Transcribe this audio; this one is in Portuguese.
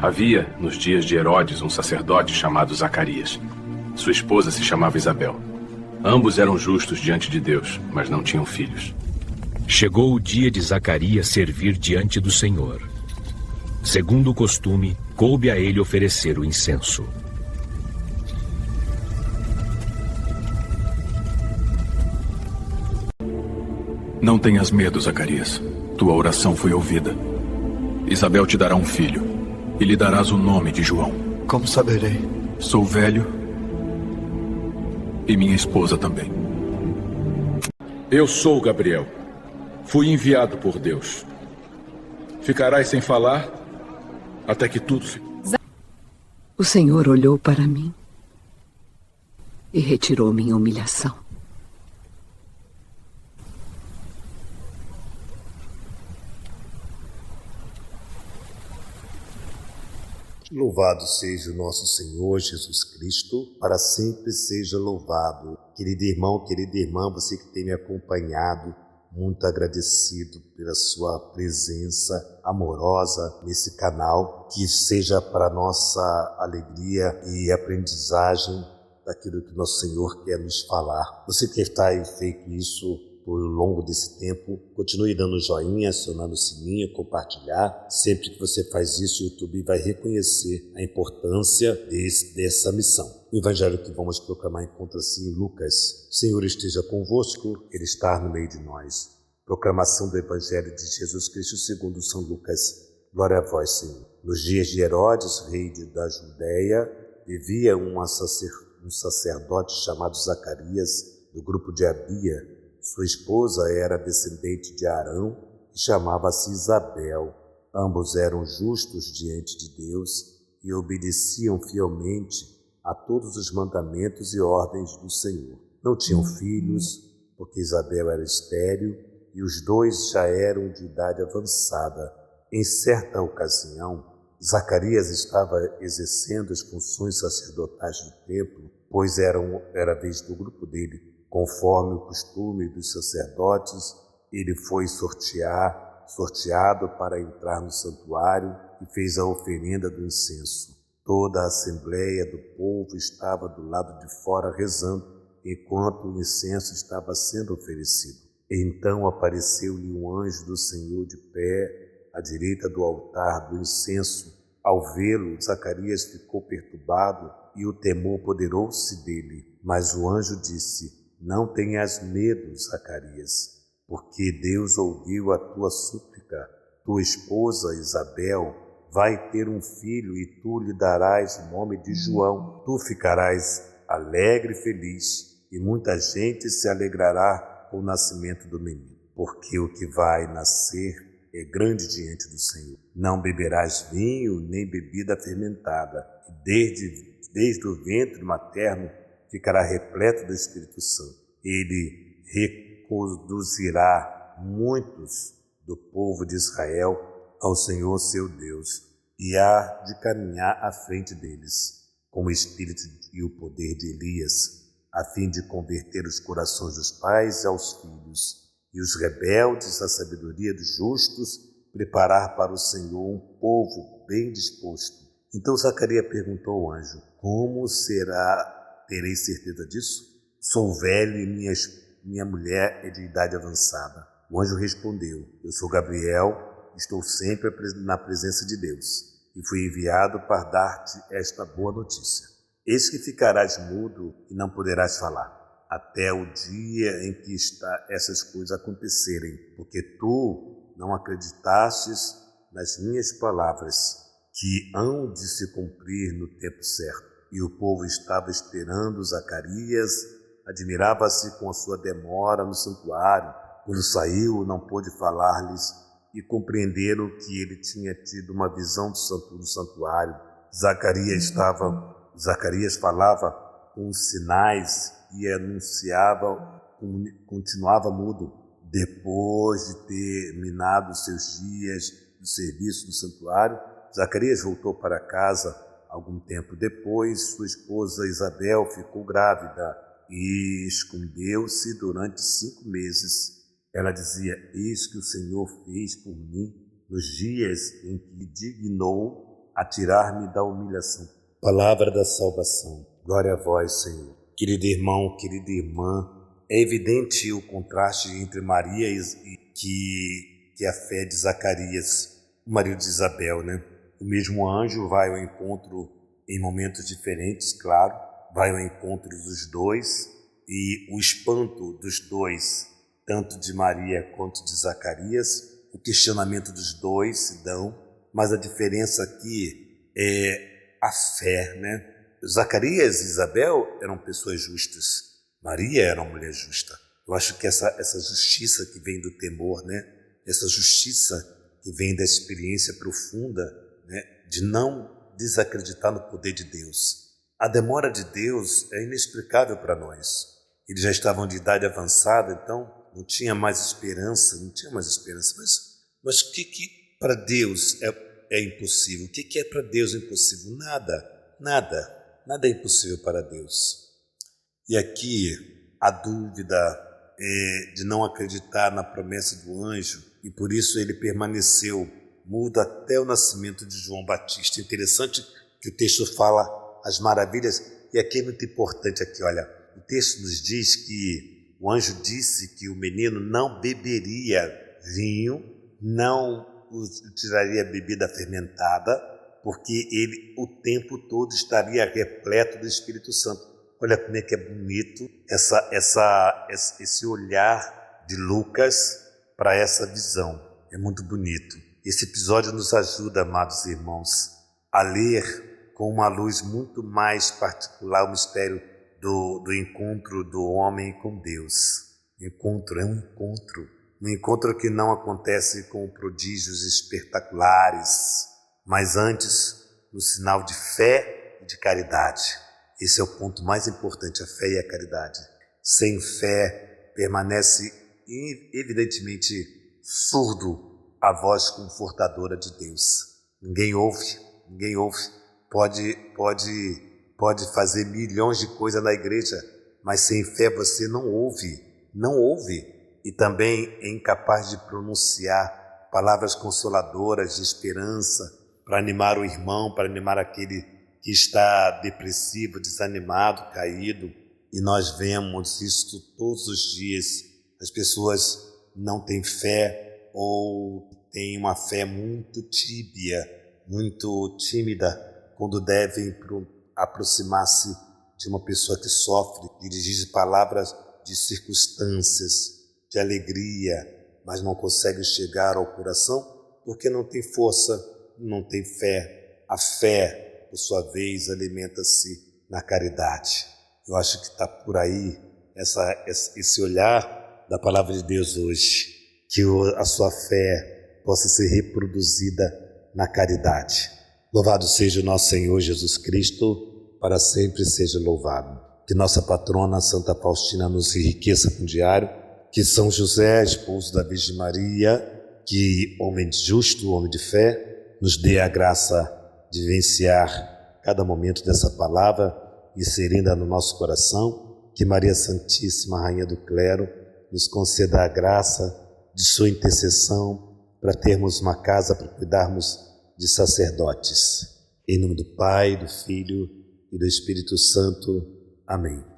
Havia, nos dias de Herodes, um sacerdote chamado Zacarias. Sua esposa se chamava Isabel. Ambos eram justos diante de Deus, mas não tinham filhos. Chegou o dia de Zacarias servir diante do Senhor. Segundo o costume, coube a ele oferecer o incenso. Não tenhas medo, Zacarias. Tua oração foi ouvida. Isabel te dará um filho, e lhe darás o nome de João. Como saberei? Sou velho, e minha esposa também. Eu sou Gabriel. Fui enviado por Deus. Ficarás sem falar até que tudo se... O Senhor olhou para mim e retirou minha humilhação. Louvado seja o nosso Senhor Jesus Cristo, para sempre seja louvado. Querido irmão, querida irmã, você que tem me acompanhado, muito agradecido pela sua presença amorosa nesse canal, que seja para nossa alegria e aprendizagem daquilo que nosso Senhor quer nos falar. Você que está aí feito isso por longo desse tempo, continue dando joinha, acionando o sininho, compartilhar. Sempre que você faz isso, o YouTube vai reconhecer a importância dessa missão. O evangelho que vamos proclamar encontra-se em Lucas. O Senhor esteja convosco, Ele está no meio de nós. Proclamação do evangelho de Jesus Cristo segundo São Lucas. Glória a vós, Senhor. Nos dias de Herodes, rei da Judéia, vivia um sacerdote chamado Zacarias, do grupo de Abia. Sua esposa era descendente de Arão e chamava-se Isabel. Ambos eram justos diante de Deus e obedeciam fielmente a todos os mandamentos e ordens do Senhor. Não tinham filhos, porque Isabel era estéril e os dois já eram de idade avançada. Em certa ocasião, Zacarias estava exercendo as funções sacerdotais do templo, pois era vez do grupo dele. Conforme o costume dos sacerdotes, ele foi sorteado para entrar no santuário e fez a oferenda do incenso. Toda a assembleia do povo estava do lado de fora rezando, enquanto o incenso estava sendo oferecido. Então apareceu-lhe um anjo do Senhor de pé à direita do altar do incenso. Ao vê-lo, Zacarias ficou perturbado e o temor apoderou-se dele. Mas o anjo disse: Não tenhas medo, Zacarias, porque Deus ouviu a tua súplica. Tua esposa Isabel vai ter um filho e tu lhe darás o nome de João. Tu ficarás alegre e feliz, e muita gente se alegrará com o nascimento do menino, porque o que vai nascer é grande diante do Senhor. Não beberás vinho nem bebida fermentada, e desde o ventre materno ficará repleto do Espírito Santo. Ele reconduzirá muitos do povo de Israel ao Senhor seu Deus, e há de caminhar à frente deles, com o espírito e o poder de Elias, a fim de converter os corações dos pais aos filhos, e os rebeldes à sabedoria dos justos, preparar para o Senhor um povo bem disposto. Então Zacarias perguntou ao anjo: Como será? Terei certeza disso? Sou velho e minha mulher é de idade avançada. O anjo respondeu: Eu sou Gabriel, estou sempre na presença de Deus, e fui enviado para dar-te esta boa notícia. Eis que ficarás mudo e não poderás falar, até o dia em que essas coisas acontecerem, porque tu não acreditastes nas minhas palavras, que hão de se cumprir no tempo certo. E o povo estava esperando Zacarias, admirava-se com a sua demora no santuário. Quando saiu, não pôde falar-lhes, e compreenderam que ele tinha tido uma visão do santuário. Zacarias falava com sinais e continuava mudo. Depois de terminado seus dias de serviço no santuário, Zacarias voltou para casa. Algum tempo depois, sua esposa Isabel ficou grávida e escondeu-se durante 5 meses. Ela dizia: Eis que o Senhor fez por mim nos dias em que dignou a tirar-me da humilhação. Palavra da salvação. Glória a vós, Senhor. Querido irmão, querida irmã, é evidente o contraste entre Maria e que a fé de Zacarias, o marido de Isabel, né? O mesmo anjo vai ao encontro em momentos diferentes, claro, vai ao encontro dos dois, e o espanto dos dois, tanto de Maria quanto de Zacarias, o questionamento dos dois se dão, mas a diferença aqui é a fé, né? Zacarias e Isabel eram pessoas justas, Maria era uma mulher justa. Eu acho que essa justiça que vem do temor, né? Essa justiça que vem da experiência profunda, né? De não desacreditar no poder de Deus. A demora de Deus é inexplicável para nós. Eles já estavam de idade avançada, então não tinha mais esperança, mas o que para Deus é impossível? O que é para Deus impossível? Nada é impossível para Deus. E aqui a dúvida de não acreditar na promessa do anjo, e por isso ele permaneceu mudo até o nascimento de João Batista. Interessante que o texto fala as maravilhas, e aqui é muito importante, aqui, olha, o texto nos diz que o anjo disse que o menino não beberia vinho, não utilizaria bebida fermentada, porque ele o tempo todo estaria repleto do Espírito Santo. Olha como é que é bonito esse olhar de Lucas para essa visão. É muito bonito. Esse episódio nos ajuda, amados irmãos, a ler com uma luz muito mais particular o mistério do encontro do homem com Deus. Encontro é um encontro. Um encontro que não acontece com prodígios espetaculares, mas antes no sinal de fé e de caridade. Esse é o ponto mais importante, a fé e a caridade. Sem fé permanece evidentemente surdo a voz confortadora de Deus. Ninguém ouve. Pode fazer milhões de coisas na igreja, mas sem fé você não ouve. E também é incapaz de pronunciar palavras consoladoras de esperança para animar o irmão, para animar aquele que está depressivo, desanimado, caído. E nós vemos isso todos os dias. As pessoas não têm fé ou têm uma fé muito tíbia, muito tímida, quando devem aproximar-se de uma pessoa que sofre, dirigir palavras de circunstâncias, de alegria, mas não consegue chegar ao coração porque não tem força, não tem fé. A fé, por sua vez, alimenta-se na caridade. Eu acho que está por aí esse olhar da palavra de Deus hoje, que a sua fé possa ser reproduzida na caridade. Louvado seja o nosso Senhor Jesus Cristo, para sempre seja louvado. Que nossa patrona Santa Faustina nos enriqueça com o diário, que São José, esposo da Virgem Maria, que homem justo, homem de fé, nos dê a graça de vivenciar cada momento dessa palavra e serena no nosso coração. Que Maria Santíssima, Rainha do Clero, nos conceda a graça de sua intercessão para termos uma casa, para cuidarmos de sacerdotes. Em nome do Pai, do Filho e do Espírito Santo. Amém.